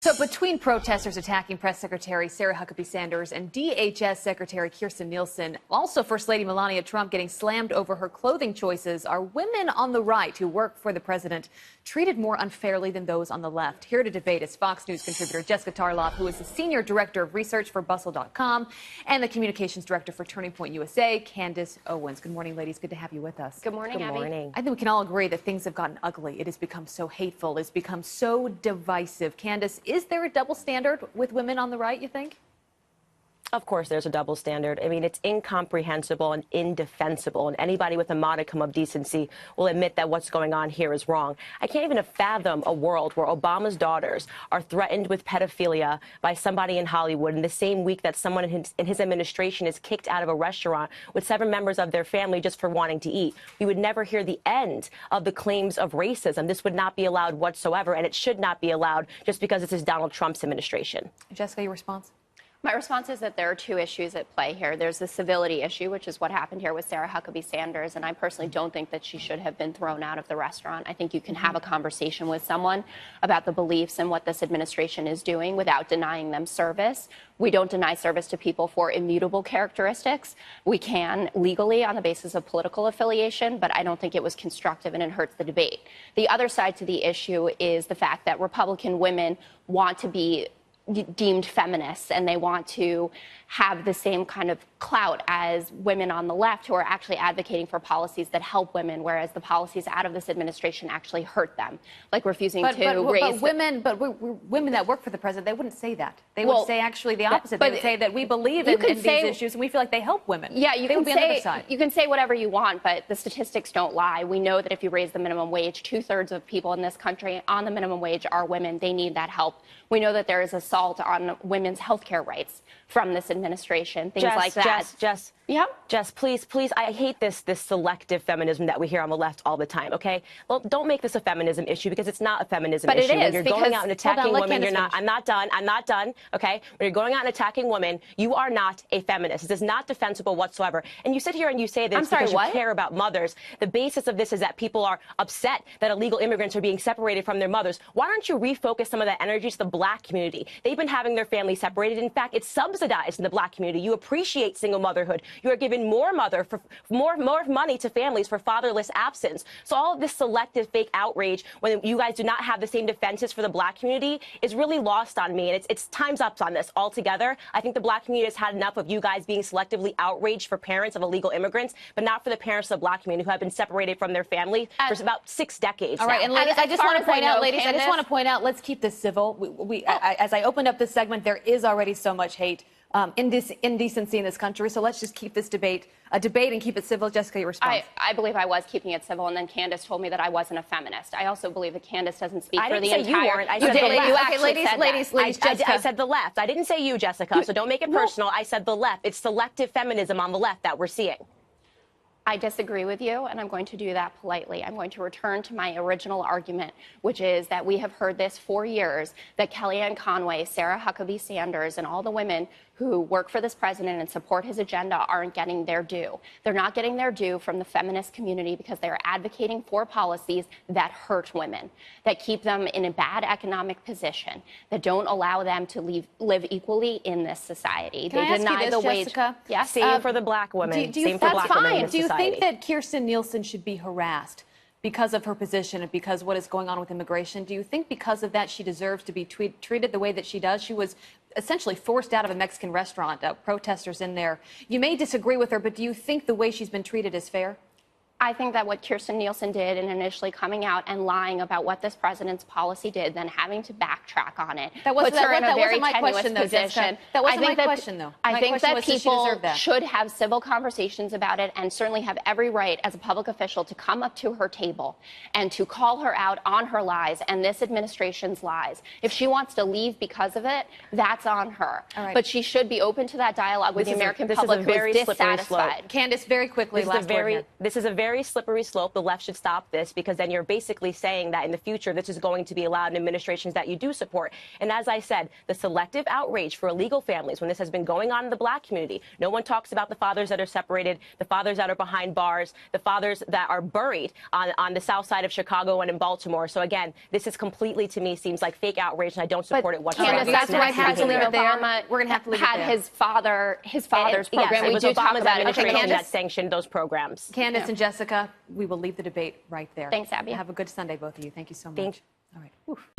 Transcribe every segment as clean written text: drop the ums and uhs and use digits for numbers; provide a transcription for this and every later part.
So between protesters attacking Press Secretary Sarah Huckabee Sanders and DHS Secretary Kirstjen Nielsen, also First Lady Melania Trump getting slammed over her clothing choices, are women on the right who work for the president treated more unfairly than those on the left? Here to debate is Fox News contributor Jessica Tarlov, who is the senior director of research for Bustle.com, and the communications director for Turning Point USA, Candace Owens. Good morning, ladies. Good to have you with us. Good morning, Abby. I think we can all agree that things have gotten ugly. It has become so hateful. It's become so divisive. Candace, is there a double standard with women on the right, you think? Of course, there's a double standard. I mean, it's incomprehensible and indefensible, and anybody with a modicum of decency will admit that what's going on here is wrong. I can't even fathom a world where Obama's daughters are threatened with pedophilia by somebody in Hollywood in the same week that someone in his administration is kicked out of a restaurant with 7 members of their family just for wanting to eat. We would never hear the end of the claims of racism. This would not be allowed whatsoever, and it should not be allowed just because this is Donald Trump's administration. Jessica, your response? My response is that there are 2 issues at play here. There's the civility issue, which is what happened here with Sarah Huckabee Sanders, and I personally don't think that she should have been thrown out of the restaurant. I think you can have a conversation with someone about the beliefs and what this administration is doing without denying them service. We don't deny service to people for immutable characteristics. We can legally on the basis of political affiliation, but I don't think it was constructive and it hurts the debate. The other side to the issue is the fact that Republican women want to be deemed feminists, and they want to have the same kind of clout as women on the left who are actually advocating for policies that help women, whereas the policies out of this administration actually hurt them, like refusing to raise. But women that work for the president, they wouldn't say that. They would say actually the opposite. They would say that we believe in these issues and we feel like they help women. Yeah, you can say whatever you want, but the statistics don't lie. We know that if you raise the minimum wage, 2/3 of people in this country on the minimum wage are women. They need that help. We know that there is assault on women's health care rights from this administration, things like that. Jess, please, I hate this selective feminism that we hear on the left all the time, okay? Well, don't make this a feminism issue because it's not a feminism issue. But it is, when you're going out and attacking women, you're not, I'm not done, okay? When you're going out and attacking women, you are not a feminist. This is not defensible whatsoever. And you sit here and you say this because you care about mothers. The basis of this is that people are upset that illegal immigrants are being separated from their mothers. Why don't you refocus some of that energy to the black community? They've been having their families separated. In fact, it's subsidized in the black community. You appreciate single motherhood. You are giving more money to families for fatherless absence. So all of this selective fake outrage when you guys do not have the same defenses for the black community is really lost on me. And it's time's up on this altogether. I think the black community has had enough of you guys being selectively outraged for parents of illegal immigrants, but not for the parents of the black community who have been separated from their family for about 6 decades. All right, and ladies, I just want to point out, ladies, I just want to point out, let's keep this civil. As I opened up this segment, there is already so much hate. Indecency in this country. So let's just keep this debate a debate and keep it civil. Jessica, your response. I believe I was keeping it civil, and then Candace told me that I wasn't a feminist. I also believe that Candace doesn't speak for the entire. You weren't. I said ladies, I said the left. I didn't say you, Jessica. So don't make it personal. I said the left. It's selective feminism on the left that we're seeing. I disagree with you, and I'm going to do that politely. I'm going to return to my original argument, which is that we have heard this for years, that Kellyanne Conway, Sarah Huckabee Sanders, and all the women who work for this president and support his agenda aren't getting their due. They're not getting their due from the feminist community because they're advocating for policies that hurt women, that keep them in a bad economic position, that don't allow them to live equally in this society. They deny the wage. Jessica? Yes. Same for the black women. Same for black women in this society. Do you think that Kirstjen Nielsen should be harassed because of her position and because of what is going on with immigration? Do you think because of that she deserves to be treated the way that she does? She was essentially forced out of a Mexican restaurant, protesters in there. You may disagree with her, but do you think the way she's been treated is fair? I think that what Kirstjen Nielsen did in initially coming out and lying about what this president's policy did, then having to backtrack on it, puts her in a very tenuous position. That wasn't my question, though. I think that people should have civil conversations about it and certainly have every right as a public official to come up to her table and to call her out on her lies and this administration's lies. If she wants to leave because of it, that's on her. But she should be open to that dialogue with the American public who is dissatisfied. Candace, very quickly, last word here. This is a very very slippery slope. The left should stop this, because then you're basically saying that in the future this is going to be allowed in administrations that you do support. And as I said, the selective outrage for illegal families, when this has been going on in the black community, no one talks about the fathers that are separated, the fathers that are behind bars, the fathers that are buried on the south side of Chicago and in Baltimore. So again, this is completely, to me, seems like fake outrage, and I don't support it whatsoever. Candace, that's why President Obama had his father's program. Yes, we do talk about it. Okay, Candace, that sanctioned those programs. Candace and Jessica, we will leave the debate right there. Thanks, Abby. Have a good Sunday, both of you. Thank you so much. Thanks. All right. Oof.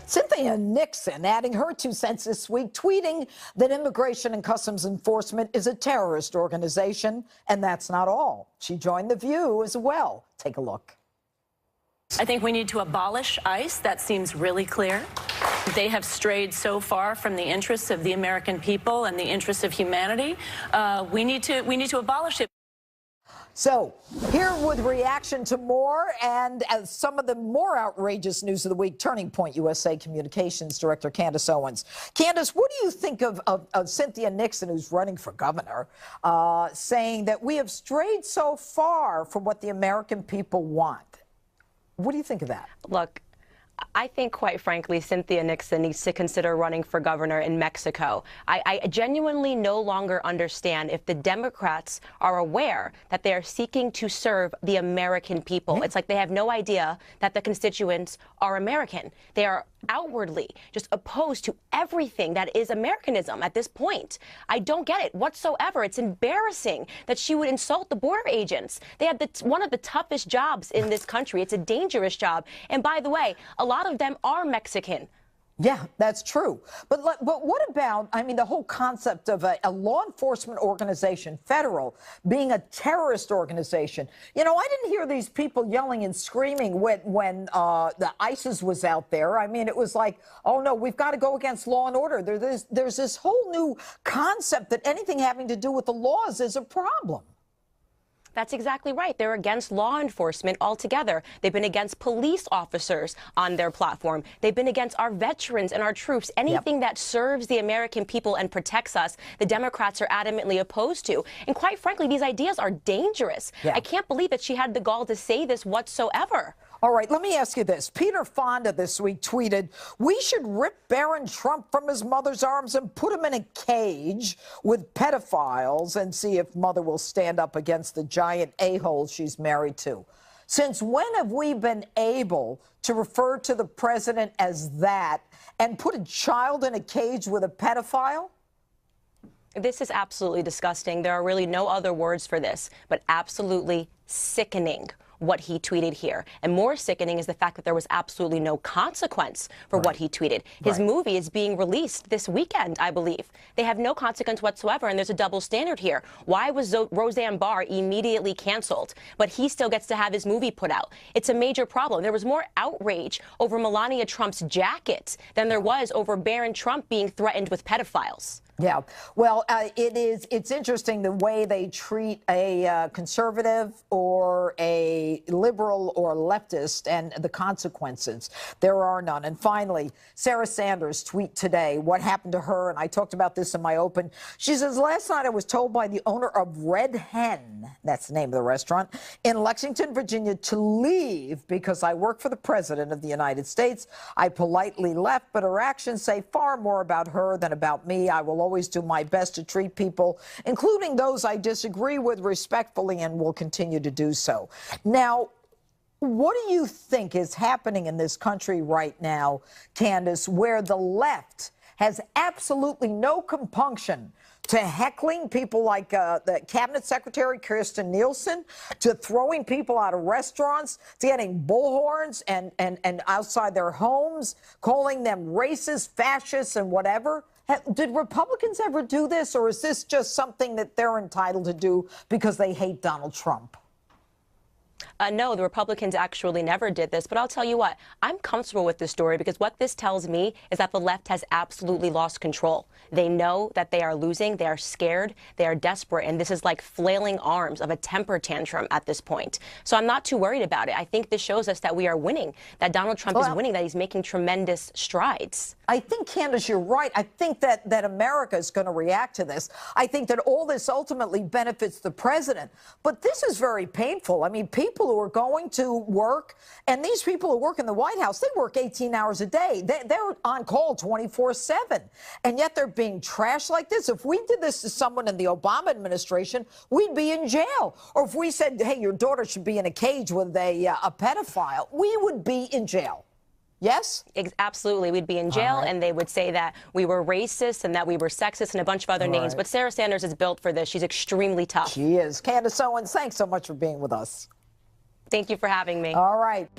Cynthia Nixon adding her 2 cents this week, tweeting that Immigration and Customs Enforcement is a terrorist organization, and that's not all. She joined The View as well. Take a look. I think we need to abolish ICE. That seems really clear. They have strayed so far from the interests of the American people and the interests of humanity. We need to abolish it. So, here with reaction to more and some of the more outrageous news of the week, Turning Point USA Communications Director Candace Owens. Candace, what do you think of Cynthia Nixon, who's running for governor, saying that we have strayed so far from what the American people want? What do you think of that? Look, I think, quite frankly, Cynthia Nixon needs to consider running for governor in Mexico. I genuinely no longer understand if the Democrats are aware that they are seeking to serve the American people. It's like they have no idea that the constituents are American. They are outwardly just opposed to everything that is Americanism at this point. I don't get it whatsoever. It's embarrassing that she would insult the border agents. They have one of the toughest jobs in this country. It's a dangerous job. And by the way, a lot of them are Mexican. Yeah, that's true. But what about, I mean, the whole concept of a law enforcement organization, federal, being a terrorist organization? You know, I didn't hear these people yelling and screaming when the ISIS was out there. I mean, it was like, oh, no, we've got to go against law and order. There's this whole new concept that anything having to do with the laws is a problem. That's exactly right. They're against law enforcement altogether. They've been against police officers on their platform. They've been against our veterans and our troops. Anything that serves the American people and protects us, the Democrats are adamantly opposed to. And quite frankly, these ideas are dangerous. I can't believe that she had the gall to say this whatsoever. All right, let me ask you this. Peter Fonda this week tweeted, we should rip Barron Trump from his mother's arms and put him in a cage with pedophiles and see if mother will stand up against the giant a-hole she's married to. Since when have we been able to refer to the president as that and put a child in a cage with a pedophile? This is absolutely disgusting. There are really no other words for this, but absolutely sickening what he tweeted here. And more sickening is the fact that there was absolutely no consequence for what he tweeted. His movie is being released this weekend, I believe. They have no consequence whatsoever, and there's a double standard here. Why was Roseanne Barr immediately canceled, but he still gets to have his movie put out? It's a major problem. There was more outrage over Melania Trump's jacket than there was over Barron Trump being threatened with pedophiles. Yeah, well, it's interesting the way they treat a conservative or a liberal or leftist and the consequences. There are none. And finally, Sarah Sanders' tweet today, what happened to her, and I talked about this in my open. She says, last night I was told by the owner of Red Hen, that's the name of the restaurant, in Lexington, Virginia, to leave because I work for the President of the United States. I politely left, but her actions say far more about her than about me. I will always do my best to treat people, including those I disagree with, respectfully, and will continue to do so. Now, what do you think is happening in this country right now, Candace, where the left has absolutely no compunction to heckling people like the Cabinet Secretary Kirstjen Nielsen, to throwing people out of restaurants, to getting bullhorns and outside their homes, calling them racist, fascists, and whatever? Did Republicans ever do this, or is this just something that they're entitled to do because they hate Donald Trump? No, the Republicans actually never did this. But I'll tell you what, I'm comfortable with this story because what this tells me is that the left has absolutely lost control. They know that they are losing. They are scared. They are desperate. And this is like flailing arms of a temper tantrum at this point. So I'm not too worried about it. I think this shows us that we are winning, that Donald Trump is winning, that he's making tremendous strides. I think, Candace, you're right. I think that America is going to react to this. I think that all this ultimately benefits the president. But this is very painful. I mean, people who are going to work, and these people who work in the White House, they work 18 hours a day. They're on call 24/7. And yet they're being trashed like this. If we did this to someone in the Obama administration, we'd be in jail. Or if we said, hey, your daughter should be in a cage with a pedophile, we would be in jail. Yes? Absolutely. We'd be in jail, and they would say that we were racist and that we were sexist and a bunch of other names. But Sarah Sanders is built for this. She's extremely tough. She is. Candace Owens, thanks so much for being with us. Thank you for having me. All right.